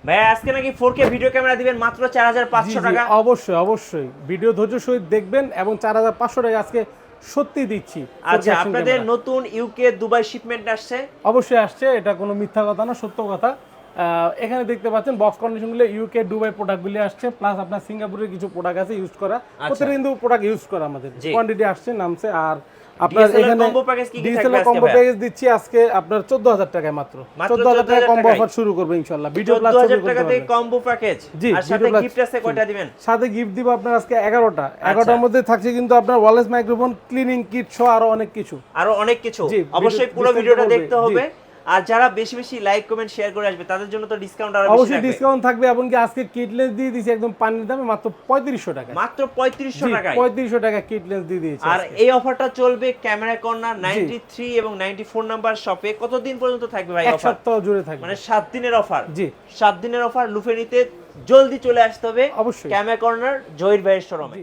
ভাই আজকে নাকি 4K ভিডিও ক্যামেরা দিবেন মাত্র 4500 টাকা। অবশ্যই অবশ্যই ভিডিও ধৈর্য সহিত দেখবেন এবং 4500 টাকা আজকে সত্যি দিচ্ছি। আচ্ছা, আপনাদের নতুন ইউকে দুবাই শিপমেন্ট আসছে? অবশ্যই আসছে, এটা কোনো মিথ্যা কথা না, সত্য কথা। এখানে দেখতে পাচ্ছেন বক্স কন্ডিশনগুলো ইউকে দুবাই প্রোডাক্টগুলি আসছে, প্লাস আপনার সিঙ্গাপুরের কিছু প্রোডাক্ট আছে ইউজ করা, প্রত্যেকটা কিন্তু প্রোডাক্ট ইউজ করা আমাদের কোয়ান্টিটি আসছে নামছে। আর আপনার এখানে কম্বো প্যাকেজ কি কি থাকবে ডিএসএলআর কম্বো প্যাকেজ দিচ্ছি আজকে আপনার 14000 টাকায় মাত্র 14000 টাকা কম্বো অফার শুরু করব ইনশাআল্লাহ। ভিডিও প্লাস 14000 টাকাতে কম্বো প্যাকেজ, আর সাথে গিফট আছে কয়টা দিবেন? সাথে গিফট দিব আপনার আজকে 11টার মধ্যে থাকছে কিন্তু আপনার ওয়্যারলেস মাইক্রোফোন, ক্লিনিং কিট সহ আরো অনেক কিছু। অবশ্যই পুরো ভিডিওটা দেখতে হবে। আর যারা বেশি বেশি লাইক কমেন্ট শেয়ার করে আসবে তাদের জন্য তো ডিসকাউন্ট আরো বেশি থাকবে। অবশ্যই ডিসকাউন্ট থাকবে, এবং কি আজকে কিট লেন্স দিয়ে দিয়েছি একদম পানির দামে মাত্র 3500 টাকা। মাত্র 3500 টাকায় 3500 টাকা কিট লেন্স দিয়ে দিয়েছি। আর এই অফারটা চলবে ক্যামেরা কর্নার 93 এবং 94 নাম্বার শপে। কতদিন পর্যন্ত থাকবে ভাই অফার? এক সপ্তাহ জুড়ে থাকবে, মানে 7 দিনের অফার। জি 7 দিনের অফার লুফে নিতে জলদি চলে আসতে হবে অবশ্যই ক্যামেরা কর্নার জহির ভাইয়ের শোরুমে।